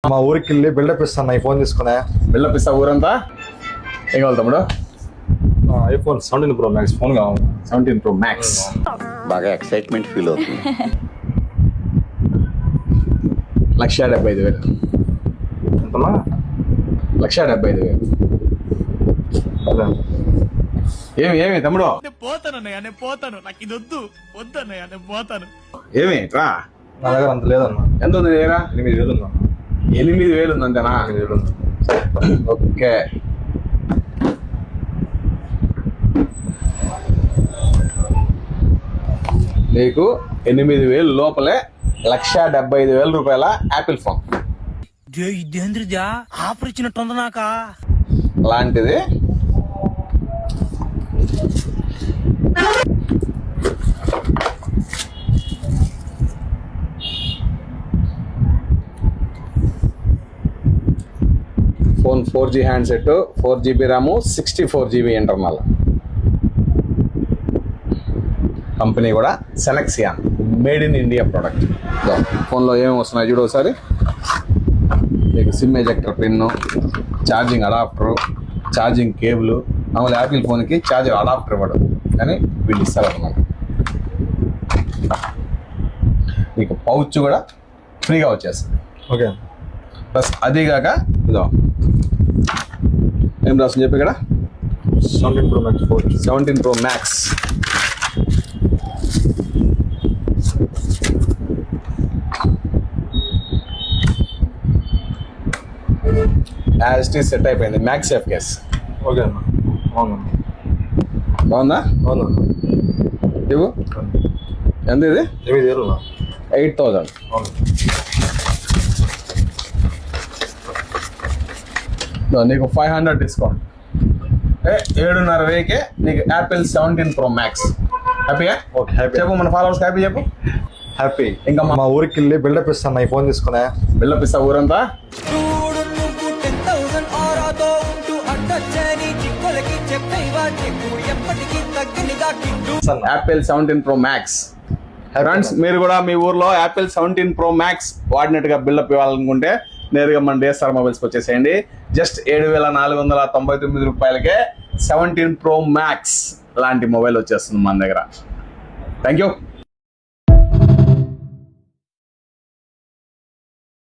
మా ఊరికి వెళ్ళి బిల్డప్ ఇస్తాను ఈ ఫోన్ తీసుకునే. బిల్డప్ ఇస్తా ఊరంతా. ఏం కావాలి తమ్ముడు? ఐఫోన్ 17 Pro Max ఫోన్ కావాలి. 17 Pro Max. బాగా ఎక్సైట్మెంట్ ఫీల్ అవుతుంది. 1,75,000. ఎంతన్నా? 1,75,000. ఏమి తమ్ముడు? నేను పోతాను నాకు ఇది వద్దన్నయ్య నేను పోతాను. ఏమి రా, నా దగ్గర అంత లేదన్నా. ఎంత ఉంది దగ్గర? 8,000 ఉందా? 8,000 ఉంది అంతేనా? 8,000 ఉంది. ఓకే. నీకు 8,000 లోపలే 1,75,000 రూపాయల యాపిల్ ఫోన్. ఇదేంద్రజా ఆఫర్ ఇచ్చినట్టుంది నాకా. అలాంటిది phone 4G handset, 4GB RAM, 64GB internal. Company కూడా సెనెక్సియాన్, మేడ్ ఇన్ ఇండియా ప్రోడక్ట్. ఫోన్లో ఏమేమి వస్తున్నాయి చూడు ఒకసారి. మీకు SIM ejector pin, charging adapter, charging cable. మామూలు యాపిల్ ఫోన్కి ఛార్జర్ అడాప్టర్ ఇవ్వడు కానీ వీళ్ళు ఇస్తారు అన్నమాట. మీకు పౌచ్ కూడా ఫ్రీగా వచ్చేస్తుంది. ఓకే. ప్లస్ అదీగాక ఇదో ఏం రాస్తుంది చెప్పి ఇక్కడ 17 Pro Max 4G. 17 Pro Max. యాజ్ సెట్ అయిపోయింది. Max safe case. ఓకే అన్న. అవునన్నా. బాగుందా? అవునన్నా. ఇవ్వు. ఎంత ఇది? 8,000 ఉన్నా. 8,000. అవును. నీకు 500 డిస్కౌంట్. 7,500కే నీకు యాపిల్ 17 Pro Max. హ్యాపీగా? ఓకే. హ్యాపీ. చెప్పు మన ఫాలోవర్స్ హ్యాపీ చెప్పు. హ్యాపీ. ఇంకా మా ఊరికి వెళ్ళి బిల్డప్ ఇస్తాను ఈ ఫోన్ తీసుకునే. బిల్డప్ ఇస్తా ఊరంతా. Apple 17 Pro Max. ఫ్రెండ్స్ మీరు కూడా మీ ఊర్లో యాపిల్ 17 Pro Max వాడినట్టుగా బిల్డప్ ఇవ్వాలనుకుంటే నేరుగా మన DSR మొబైల్స్కి వచ్చేసేయండి. జస్ట్ 7,499 రూపాయలకే 17 Pro Max లాంటి మొబైల్ వచ్చేస్తుంది మన దగ్గర. Thank you.